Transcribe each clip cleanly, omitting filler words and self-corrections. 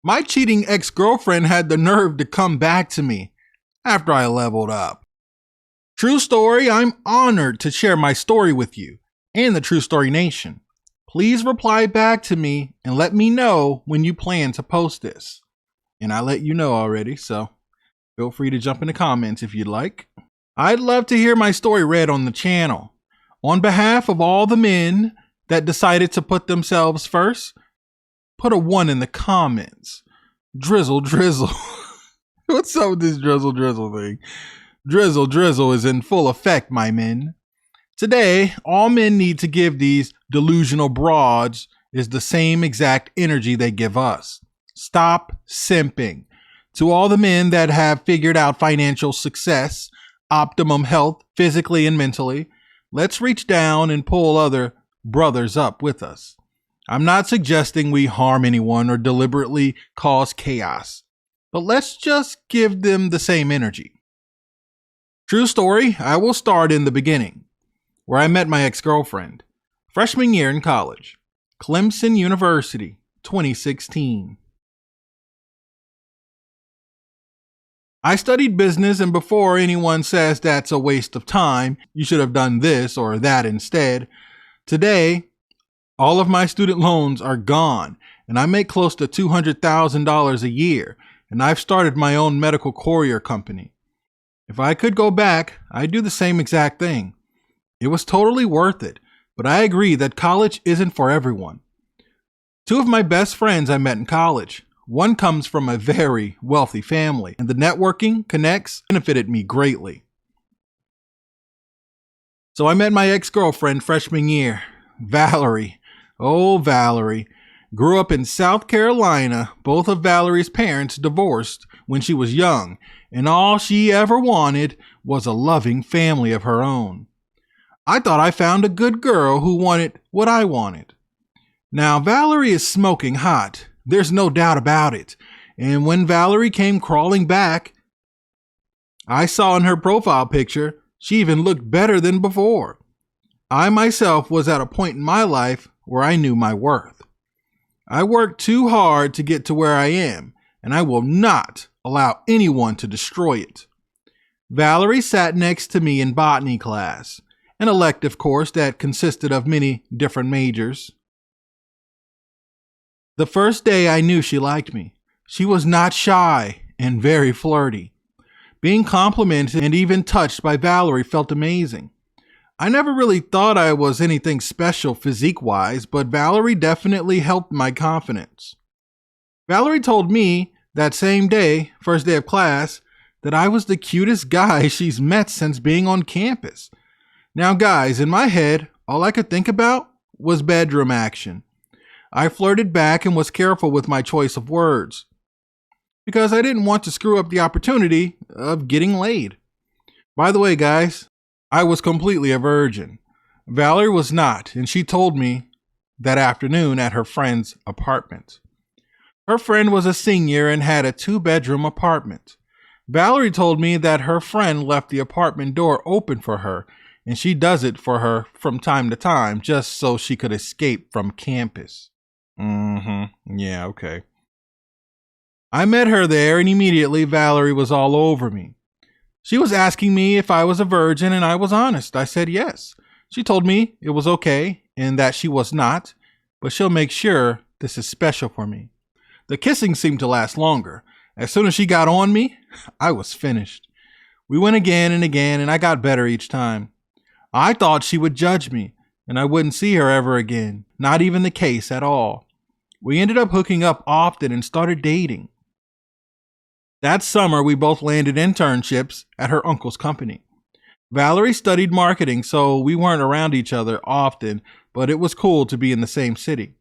My cheating ex-girlfriend had the nerve to come back to me after I leveled up. True story, I'm honored to share my story with you and the True Story Nation. Please reply back to me and let me know when you plan to post this. And I let you know already, so feel free to jump in the comments if you'd like. I'd love to hear my story read on the channel. On behalf of all the men that decided to put themselves first, put a 1 in the comments. Drizzle. What's up with this drizzle thing? Drizzle is in full effect, my men. Today, all men need to give these delusional broads is the same exact energy they give us. Stop simping. To all the men that have figured out financial success, optimum health, physically and mentally, let's reach down and pull other brothers up with us. I'm not suggesting we harm anyone or deliberately cause chaos, but let's just give them the same energy. True story, I will start in the beginning, where I met my ex-girlfriend. Freshman year in college. Clemson University, 2016. I studied business, and before anyone says that's a waste of time, you should have done this or that instead, today, all of my student loans are gone, and I make close to $200,000 a year, and I've started my own medical courier company. If I could go back, I'd do the same exact thing. It was totally worth it, but I agree that college isn't for everyone. 2 of my best friends I met in college. One comes from a very wealthy family, and the networking connects benefited me greatly. So I met my ex-girlfriend freshman year, Valerie. Oh, Valerie. Grew up in South Carolina. Both of Valerie's parents divorced when she was young, and all she ever wanted was a loving family of her own. I thought I found a good girl who wanted what I wanted. Now, Valerie is smoking hot. There's no doubt about it. And when Valerie came crawling back, I saw in her profile picture, she even looked better than before. I myself was at a point in my life where I knew my worth. I worked too hard to get to where I am, and I will not allow anyone to destroy it. Valerie sat next to me in botany class, an elective course that consisted of many different majors. The first day I knew she liked me. She was not shy and very flirty. Being complimented and even touched by Valerie felt amazing. I never really thought I was anything special physique-wise, but Valerie definitely helped my confidence. Valerie told me that same day, first day of class, that I was the cutest guy she's met since being on campus. Now guys, in my head, all I could think about was bedroom action. I flirted back and was careful with my choice of words because I didn't want to screw up the opportunity of getting laid. By the way, guys, I was completely a virgin. Valerie was not, and she told me that afternoon at her friend's apartment. Her friend was a senior and had a 2-bedroom apartment. Valerie told me that her friend left the apartment door open for her, and she does it for her from time to time just so she could escape from campus. Yeah, okay. I met her there, and immediately Valerie was all over me. She was asking me if I was a virgin, and I was honest. I said yes. She told me it was okay and that she was not, but she'll make sure this is special for me. The kissing seemed to last longer. As soon as she got on me, I was finished. We went again, and I got better each time. I thought she would judge me, and I wouldn't see her ever again. Not even the case at all. We ended up hooking up often and started dating. That summer, we both landed internships at her uncle's company. Valerie studied marketing, so we weren't around each other often, but it was cool to be in the same city.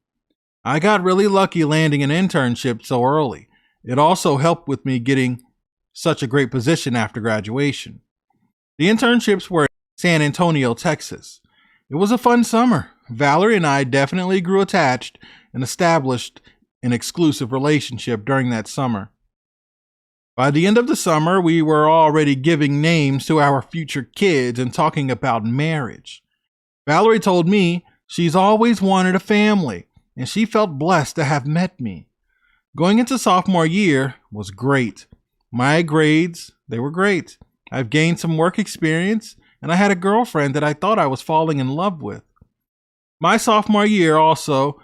I got really lucky landing an internship so early. It also helped with me getting such a great position after graduation. The internships were in San Antonio, Texas. It was a fun summer. Valerie and I definitely grew attached and established an exclusive relationship during that summer. By the end of the summer, we were already giving names to our future kids and talking about marriage. Valerie told me she's always wanted a family, and she felt blessed to have met me. Going into sophomore year was great. My grades, they were great. I've gained some work experience, and I had a girlfriend that I thought I was falling in love with. My sophomore year also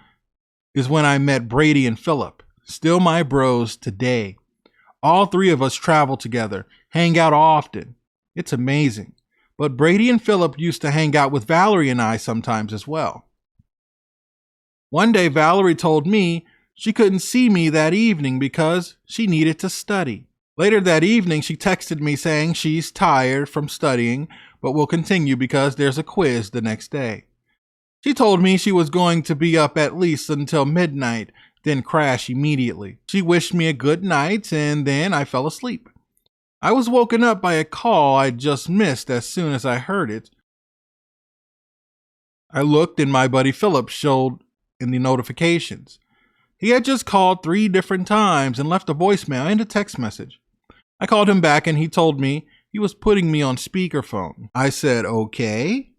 is when I met Brady and Philip, still my bros today. All three of us travel together, hang out often. It's amazing. But Brady and Philip used to hang out with Valerie and I sometimes as well. One day, Valerie told me she couldn't see me that evening because she needed to study. Later that evening, she texted me saying she's tired from studying, but will continue because there's a quiz the next day. She told me she was going to be up at least until midnight, then crash immediately. She wished me a good night, and then I fell asleep. I was woken up by a call I'd just missed as soon as I heard it. I looked, and my buddy Philip showed in the notifications. He had just called 3 different times and left a voicemail and a text message. I called him back, and he told me he was putting me on speakerphone. I said, okay.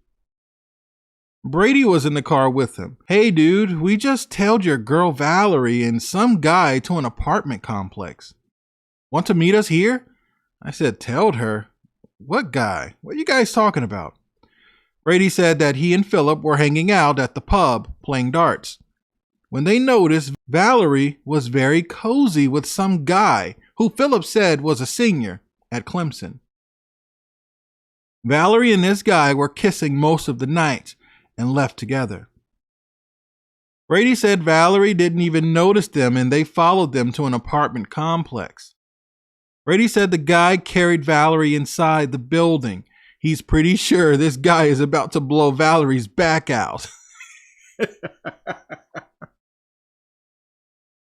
Brady was in the car with him. Hey dude, we just tailed your girl Valerie and some guy to an apartment complex. Want to meet us here? I said, tailed her? What guy? What are you guys talking about? Brady said that he and Philip were hanging out at the pub playing darts. When they noticed, Valerie was very cozy with some guy who Philip said was a senior at Clemson. Valerie and this guy were kissing most of the night and left together. Brady said Valerie didn't even notice them and they followed them to an apartment complex. Brady said the guy carried Valerie inside the building. He's pretty sure this guy is about to blow Valerie's back out.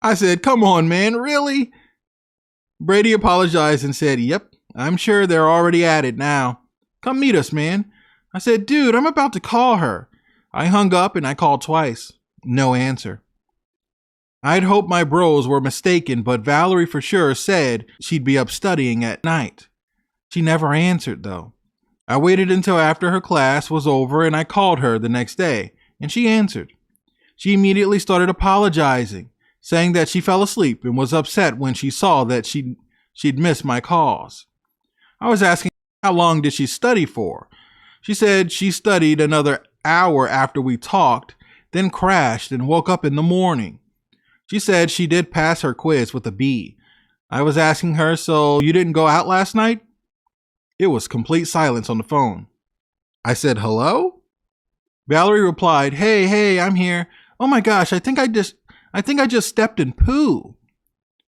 I said, come on, man, really? Brady apologized and said, yep, I'm sure they're already at it now. Come meet us, man. I said, dude, I'm about to call her. I hung up and I called twice. No answer. I'd hoped my bros were mistaken, but Valerie for sure said she'd be up studying at night. She never answered, though. I waited until after her class was over and I called her the next day, and she answered. She immediately started apologizing, saying that she fell asleep and was upset when she saw that she'd missed my calls. I was asking how long did she study for. She said she studied another hour after we talked, then crashed and woke up in the morning. She said she did pass her quiz with a B. I was asking her, so you didn't go out last night? It was complete silence on the phone. I said, hello? Valerie replied, hey, I'm here. Oh my gosh, I think I just stepped in poo.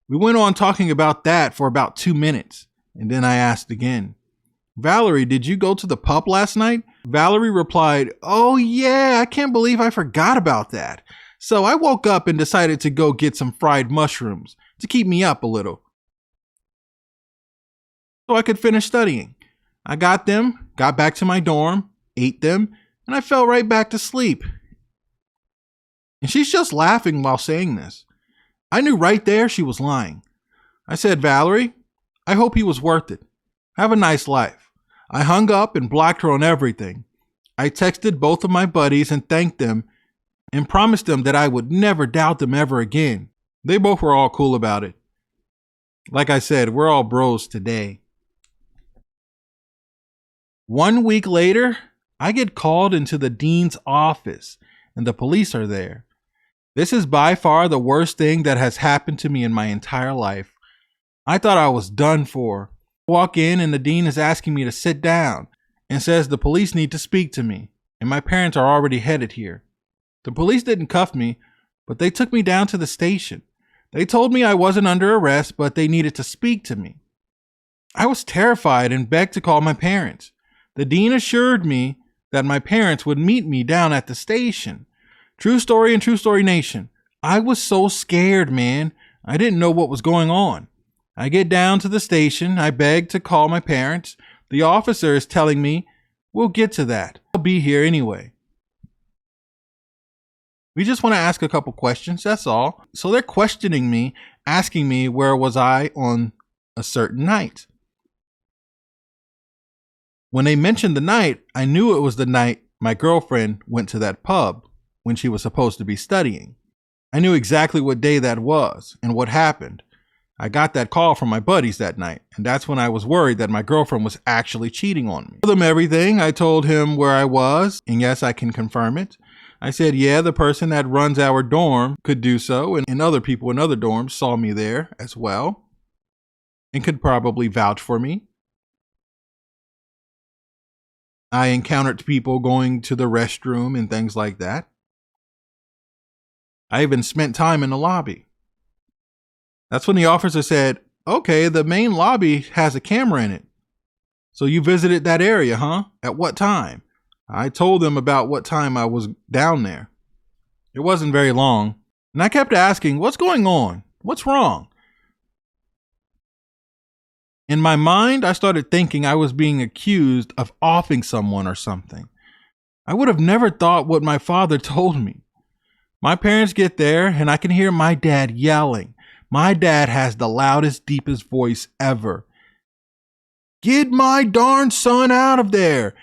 We went on talking about that for about 2 minutes, and then I asked again, Valerie, did you go to the pub last night? Valerie replied, oh yeah, I can't believe I forgot about that. So I woke up and decided to go get some fried mushrooms to keep me up a little, so I could finish studying. I got them, got back to my dorm, ate them, and I fell right back to sleep. And she's just laughing while saying this. I knew right there she was lying. I said, Valerie, I hope he was worth it. Have a nice life. I hung up and blocked her on everything. I texted both of my buddies and thanked them and promised them that I would never doubt them ever again. They both were all cool about it. Like I said, we're all bros today. 1 week later, I get called into the dean's office and the police are there. This is by far the worst thing that has happened to me in my entire life. I thought I was done for. I walk in and the dean is asking me to sit down and says the police need to speak to me and my parents are already headed here. The police didn't cuff me, but they took me down to the station. They told me I wasn't under arrest, but they needed to speak to me. I was terrified and begged to call my parents. The dean assured me that my parents would meet me down at the station. True story and True Story Nation. I was so scared, man. I didn't know what was going on. I get down to the station. I beg to call my parents. The officer is telling me, we'll get to that. I'll be here anyway. We just want to ask a couple questions, that's all. So they're questioning me, asking me where was I on a certain night. When they mentioned the night, I knew it was the night my girlfriend went to that pub when she was supposed to be studying. I knew exactly what day that was and what happened. I got that call from my buddies that night, and that's when I was worried that my girlfriend was actually cheating on me. I told him everything. I told him where I was, and yes, I can confirm it. I said, yeah, the person that runs our dorm could do so, and other people in other dorms saw me there as well and could probably vouch for me. I encountered people going to the restroom and things like that. I even spent time in the lobby. That's when the officer said, okay, the main lobby has a camera in it. So you visited that area, huh? At what time? I told them about what time I was down there. It wasn't very long. And I kept asking, what's going on? What's wrong? In my mind, I started thinking I was being accused of offing someone or something. I would have never thought what my father told me. My parents get there and I can hear my dad yelling. My dad has the loudest, deepest voice ever. Get my darn son out of there.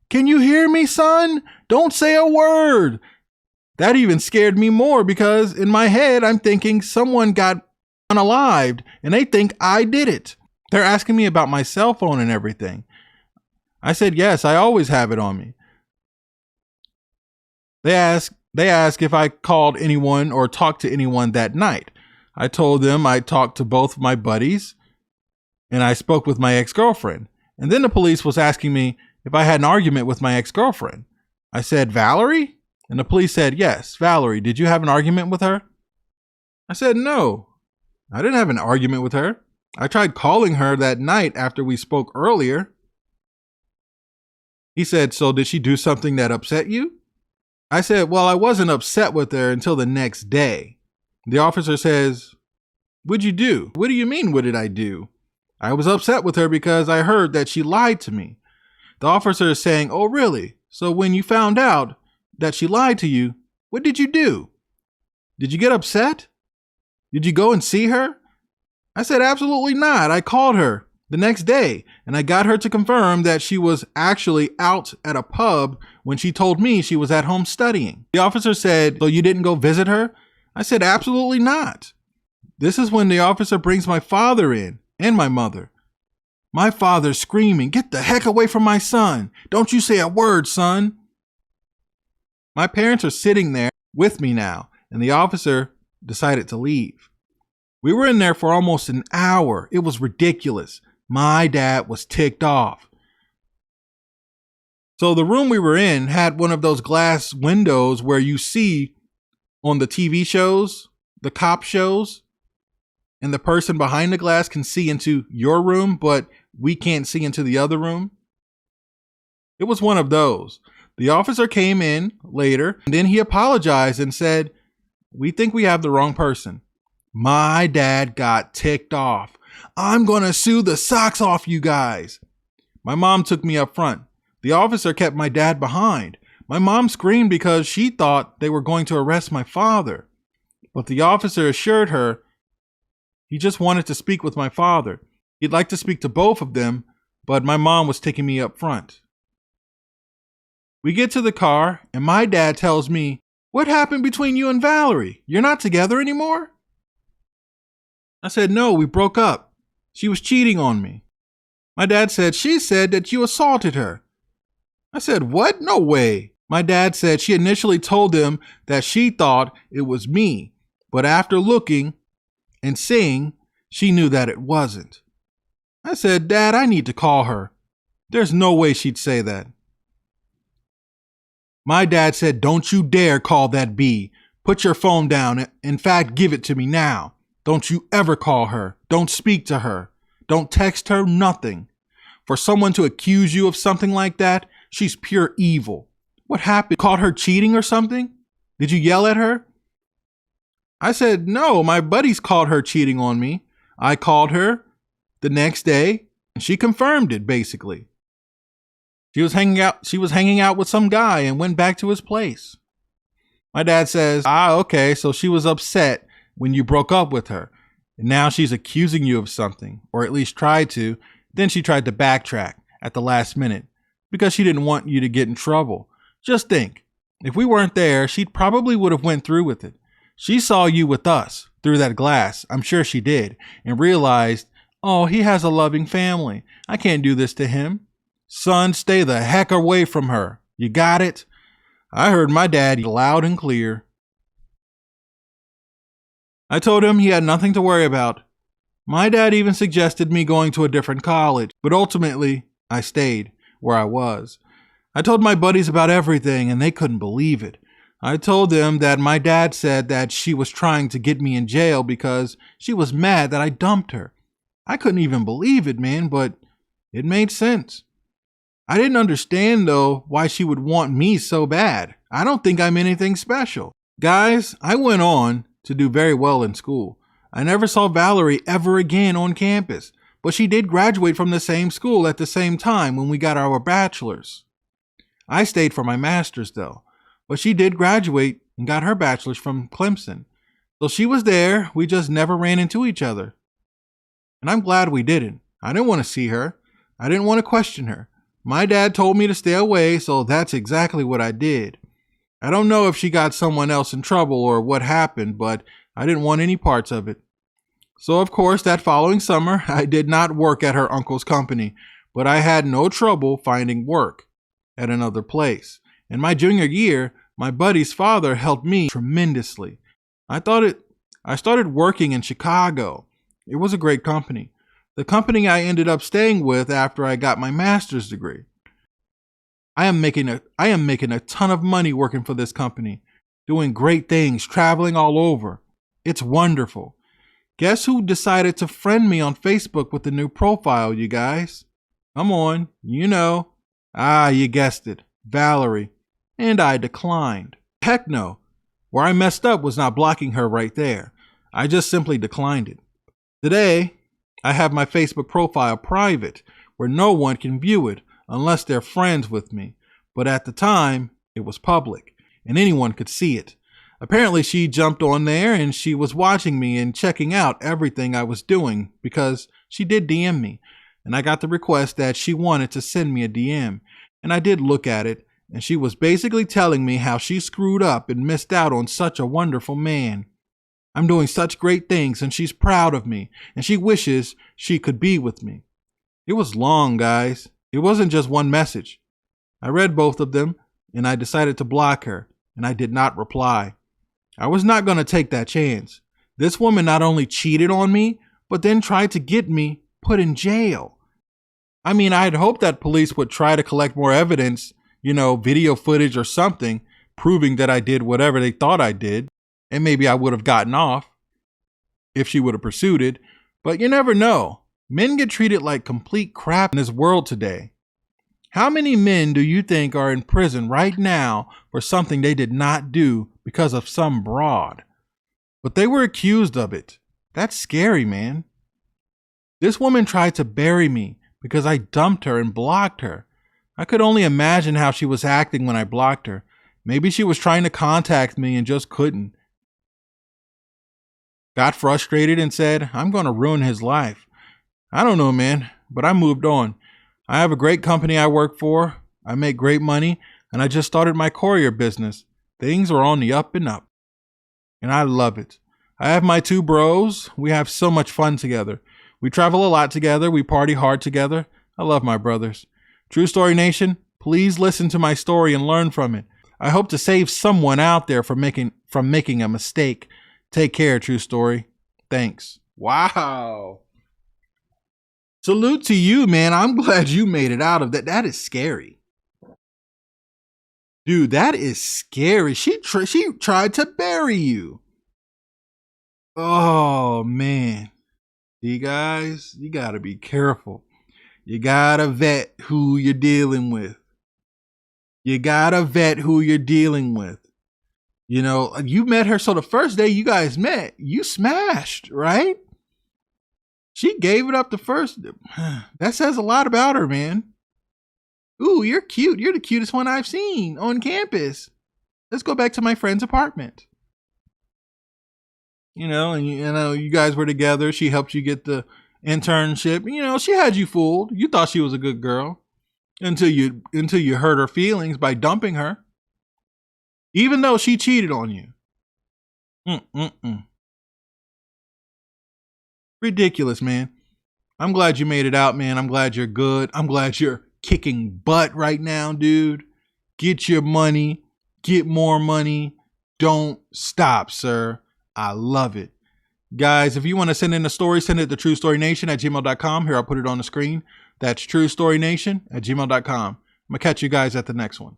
Can you hear me, son? Don't say a word. That even scared me more because in my head, I'm thinking someone got unalived and they think I did it. They're asking me about my cell phone and everything. I said, yes, I always have it on me. They ask if I called anyone or talked to anyone that night. I told them I talked to both my buddies and I spoke with my ex-girlfriend. And then the police was asking me if I had an argument with my ex-girlfriend. I said, Valerie? And the police said, yes, Valerie, did you have an argument with her? I said, no, I didn't have an argument with her. I tried calling her that night after we spoke earlier. He said, so did she do something that upset you? I said, well, I wasn't upset with her until the next day. The officer says, what'd you do? What do you mean, what did I do? I was upset with her because I heard that she lied to me. The officer is saying, oh, really? So when you found out that she lied to you, what did you do? Did you get upset? Did you go and see her? I said, absolutely not. I called her the next day and I got her to confirm that she was actually out at a pub when she told me she was at home studying. The officer said, so you didn't go visit her? I said, absolutely not. This is when the officer brings my father in and my mother. My father's screaming, get the heck away from my son. Don't you say a word, son. My parents are sitting there with me now, and the officer decided to leave. We were in there for almost an hour. It was ridiculous. My dad was ticked off. So the room we were in had one of those glass windows where you see on the TV shows, the cop shows, and the person behind the glass can see into your room, but we can't see into the other room. It was one of those. The officer came in later, and then he apologized and said, we think we have the wrong person. My dad got ticked off. I'm going to sue the socks off you guys. My mom took me up front. The officer kept my dad behind. My mom screamed because she thought they were going to arrest my father. But the officer assured her he just wanted to speak with my father. He'd like to speak to both of them, but my mom was taking me up front. We get to the car, and my dad tells me, what happened between you and Valerie? You're not together anymore? I said, no, we broke up. She was cheating on me. My dad said, she said that you assaulted her. I said, what? No way. My dad said she initially told him that she thought it was me, but after looking and seeing, she knew that it wasn't. I said, Dad, I need to call her. There's no way she'd say that. My dad said, don't you dare call that B. Put your phone down. In fact, give it to me now. Don't you ever call her. Don't speak to her. Don't text her, nothing. For someone to accuse you of something like that, she's pure evil. What happened? Caught her cheating or something? Did you yell at her? I said, no, my buddies caught her cheating on me. I called her the next day and she confirmed it, basically. She was hanging out with some guy and went back to his place. My dad says, okay, so she was upset when you broke up with her. And now she's accusing you of something, or at least tried to. Then she tried to backtrack at the last minute because she didn't want you to get in trouble. Just think, if we weren't there, she probably would have went through with it. She saw you with us through that glass. I'm sure she did. And realized, oh, he has a loving family. I can't do this to him. Son, stay the heck away from her. You got it? I heard my dad loud and clear. I told him he had nothing to worry about. My dad even suggested me going to a different college, but ultimately, I stayed where I was. I told my buddies about everything, and they couldn't believe it. I told them that my dad said that she was trying to get me in jail because she was mad that I dumped her. I couldn't even believe it, man, but it made sense. I didn't understand, though, why she would want me so bad. I don't think I'm anything special. Guys, I went on to do very well in school. I never saw Valerie ever again on campus, but she did graduate from the same school at the same time when we got our bachelors. I stayed for my master's though, but she did graduate and got her bachelor's from Clemson. So she was there, we just never ran into each other. And I'm glad we didn't. I didn't want to see her. I didn't want to question her. My dad told me to stay away, so that's exactly what I did. I don't know if she got someone else in trouble or what happened, but I didn't want any parts of it. So, of course, that following summer, I did not work at her uncle's company, but I had no trouble finding work at another place. In my junior year, my buddy's father helped me tremendously. I started working in Chicago. It was a great company. The company I ended up staying with after I got my master's degree. I am making a ton of money working for this company, doing great things, traveling all over. It's wonderful. Guess who decided to friend me on Facebook with the new profile, you guys? Come on, you know. You guessed it. Valerie. And I declined. Heck no. Where I messed up was not blocking her right there. I just simply declined it. Today, I have my Facebook profile private, where no one can view it unless they're friends with me. But at the time, it was public, and anyone could see it. Apparently, she jumped on there and she was watching me and checking out everything I was doing because she did DM me. And I got the request that she wanted to send me a DM. And I did look at it, and she was basically telling me how she screwed up and missed out on such a wonderful man. I'm doing such great things, and she's proud of me, and she wishes she could be with me. It was long, guys. It wasn't just one message. I read both of them, and I decided to block her, and I did not reply. I was not going to take that chance. This woman not only cheated on me, but then tried to get me put in jail. I mean, I had hoped that police would try to collect more evidence, video footage or something, proving that I did whatever they thought I did, and maybe I would have gotten off if she would have pursued it. But you never know. Men get treated like complete crap in this world today. How many men do you think are in prison right now for something they did not do because of some broad? But they were accused of it. That's scary, man. This woman tried to bury me because I dumped her and blocked her. I could only imagine how she was acting when I blocked her. Maybe she was trying to contact me and just couldn't. Got frustrated and said, I'm going to ruin his life. I don't know, man, but I moved on. I have a great company I work for. I make great money, and I just started my courier business. Things are on the up and up, and I love it. I have my two bros. We have so much fun together. We travel a lot together. We party hard together. I love my brothers. True Story Nation, please listen to my story and learn from it. I hope to save someone out there from making a mistake. Take care, True Story. Thanks. Wow. Salute to you, man. I'm glad you made it out of that. That is scary. Dude, that is scary. She tried to bury you. Oh, man. You guys, you got to be careful. You got to vet who you're dealing with. You got to vet who you're dealing with. You met her. So the first day you guys met, you smashed, right? She gave it up the first. That says a lot about her, man. Ooh, you're cute. You're the cutest one I've seen on campus. Let's go back to my friend's apartment. And you guys were together. She helped you get the internship. She had you fooled. You thought she was a good girl until you hurt her feelings by dumping her. Even though she cheated on you. Mm-mm-mm. Ridiculous, man. I'm glad you made it out, man. I'm glad you're good. I'm glad you're kicking butt right now, dude. Get your money. Get more money. Don't stop, sir. I love it. Guys, if you want to send in a story, send it to truestorynation@gmail.com. Here, I'll put it on the screen. That's truestorynation@gmail.com. I'm going to catch you guys at the next one.